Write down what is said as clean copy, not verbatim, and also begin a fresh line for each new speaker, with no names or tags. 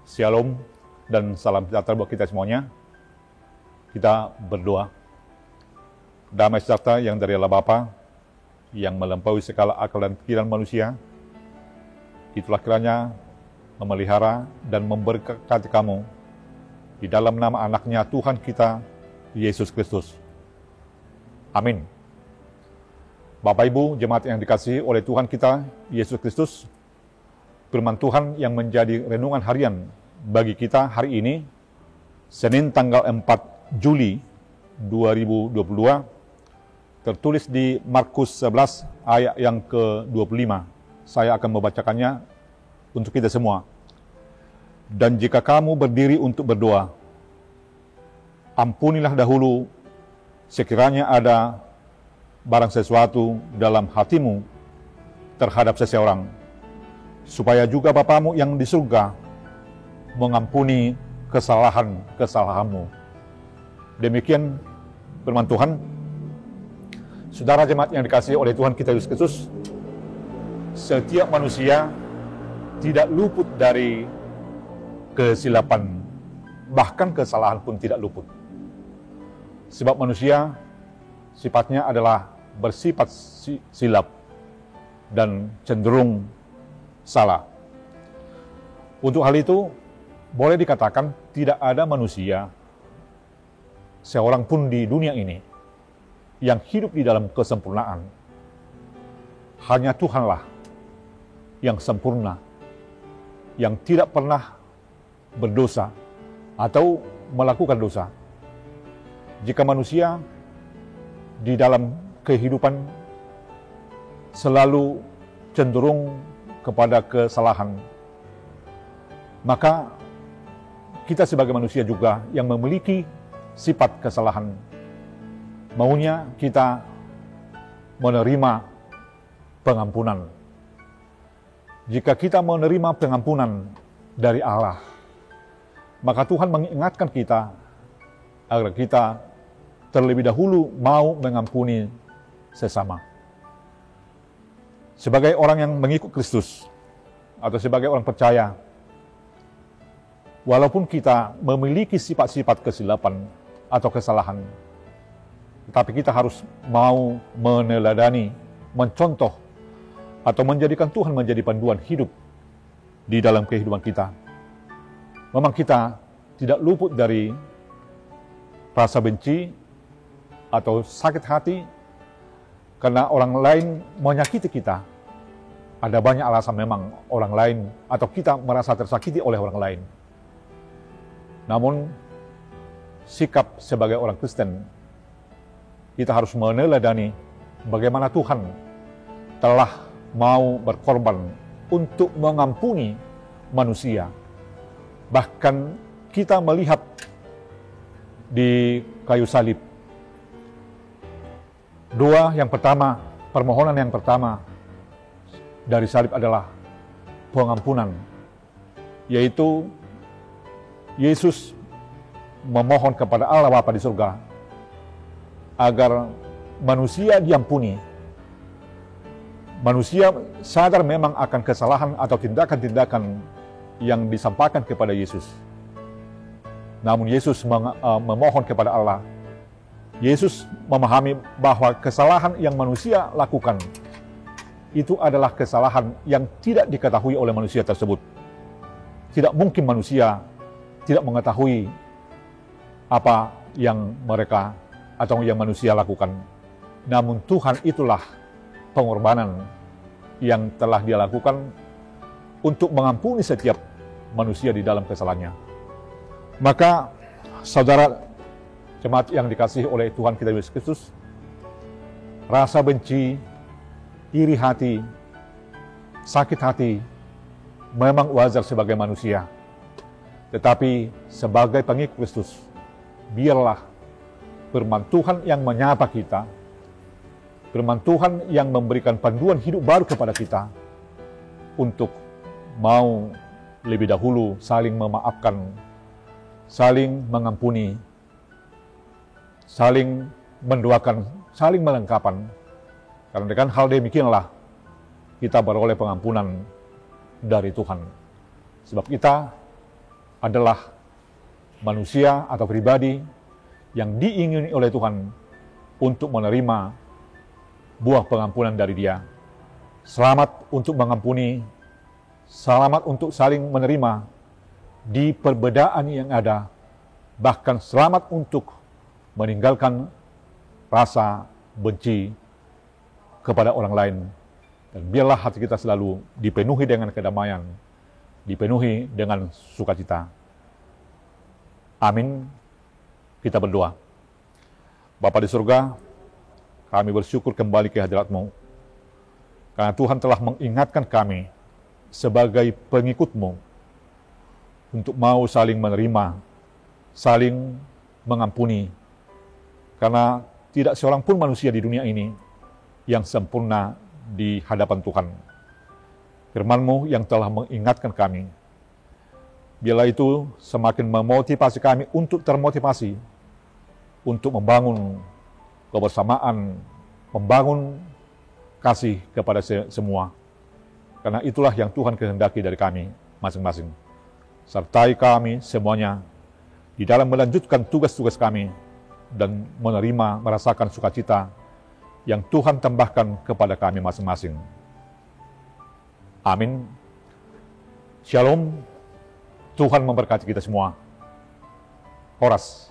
Shalom dan salam sejahtera buat kita semuanya. Kita berdoa. Damai sejahtera yang dari Allah Bapa, yang melampaui segala akal dan pikiran manusia, itulah kiranya memelihara dan memberkati kamu di dalam nama anaknya Tuhan kita, Yesus Kristus. Amin. Bapak Ibu, jemaat yang dikasihi oleh Tuhan kita, Yesus Kristus, firman Tuhan yang menjadi renungan harian bagi kita hari ini, Senin tanggal 4 Juli 2022, tertulis di Markus 11 ayat yang ke-25. Saya akan membacakannya untuk kita semua. Dan jika kamu berdiri untuk berdoa, ampunilah dahulu sekiranya ada barang sesuatu dalam hatimu terhadap seseorang, supaya juga Bapamu yang di surga mengampuni kesalahan-kesalahanmu. Demikian firman Tuhan. Saudara jemaat yang dikasihi oleh Tuhan kita Yesus Kristus, setiap manusia tidak luput dari kesilapan, bahkan kesalahan pun tidak luput. Sebab manusia sifatnya adalah bersifat silap dan cenderung salah. Untuk hal itu, boleh dikatakan tidak ada manusia seorang pun di dunia ini yang hidup di dalam kesempurnaan. Hanya Tuhanlah yang sempurna, yang tidak pernah berdosa atau melakukan dosa. Jika manusia di dalam kehidupan selalu cenderung kepada kesalahan, maka kita sebagai manusia juga yang memiliki sifat kesalahan, maunya kita menerima pengampunan. Jika kita menerima pengampunan dari Allah, maka Tuhan mengingatkan kita agar kita terlebih dahulu mau mengampuni sesama. Sebagai orang yang mengikut Kristus, atau sebagai orang percaya, walaupun kita memiliki sifat-sifat kesilapan atau kesalahan, tetapi kita harus mau meneladani, mencontoh, atau menjadikan Tuhan menjadi panduan hidup di dalam kehidupan kita. Memang kita tidak luput dari rasa benci atau sakit hati karena orang lain menyakiti kita. Ada banyak alasan memang orang lain atau kita merasa tersakiti oleh orang lain. Namun, sikap sebagai orang Kristen, kita harus meneladani bagaimana Tuhan telah mau berkorban untuk mengampuni manusia. Bahkan kita melihat di kayu salib, permohonan yang pertama dari salib adalah pengampunan, yaitu Yesus memohon kepada Allah Bapa di surga agar manusia diampuni. Manusia sadar memang akan kesalahan atau tindakan-tindakan yang disampaikan kepada Yesus. Namun Yesus memohon kepada Allah. Yesus memahami bahwa kesalahan yang manusia lakukan itu adalah kesalahan yang tidak diketahui oleh manusia tersebut. Tidak mungkin manusia tidak mengetahui apa yang mereka atau yang manusia lakukan. Namun Tuhan itulah pengorbanan yang telah Dia lakukan untuk mengampuni setiap manusia di dalam kesalahannya. Maka saudara jemaat yang dikasihi oleh Tuhan kita Yesus Kristus, rasa benci, iri hati, sakit hati memang wajar sebagai manusia. Tetapi sebagai pengikut Kristus, biarlah firman Tuhan yang menyapa kita, firman Tuhan yang memberikan panduan hidup baru kepada kita untuk mau lebih dahulu saling memaafkan, saling mengampuni, saling mendoakan, saling melengkapan. Karena dengan hal demikianlah kita beroleh pengampunan dari Tuhan. Sebab kita adalah manusia atau pribadi yang diingini oleh Tuhan untuk menerima buah pengampunan dari Dia. Selamat untuk mengampuni, selamat untuk saling menerima di perbedaan yang ada, bahkan selamat untuk meninggalkan rasa benci kepada orang lain. Dan biarlah hati kita selalu dipenuhi dengan kedamaian, dipenuhi dengan sukacita. Amin. Kita berdoa. Bapa di surga, kami bersyukur kembali ke hadirat-Mu, karena Tuhan telah mengingatkan kami sebagai pengikut-Mu untuk mau saling menerima, saling mengampuni, karena tidak seorang pun manusia di dunia ini yang sempurna di hadapan Tuhan. Firman-Mu yang telah mengingatkan kami, biarlah itu semakin memotivasi kami untuk termotivasi, untuk membangun kebersamaan, membangun kasih kepada semua. Karena itulah yang Tuhan kehendaki dari kami masing-masing. Sertai kami semuanya di dalam melanjutkan tugas-tugas kami dan menerima, merasakan sukacita yang Tuhan tambahkan kepada kami masing-masing. Amin. Shalom. Tuhan memberkati kita semua. Horas.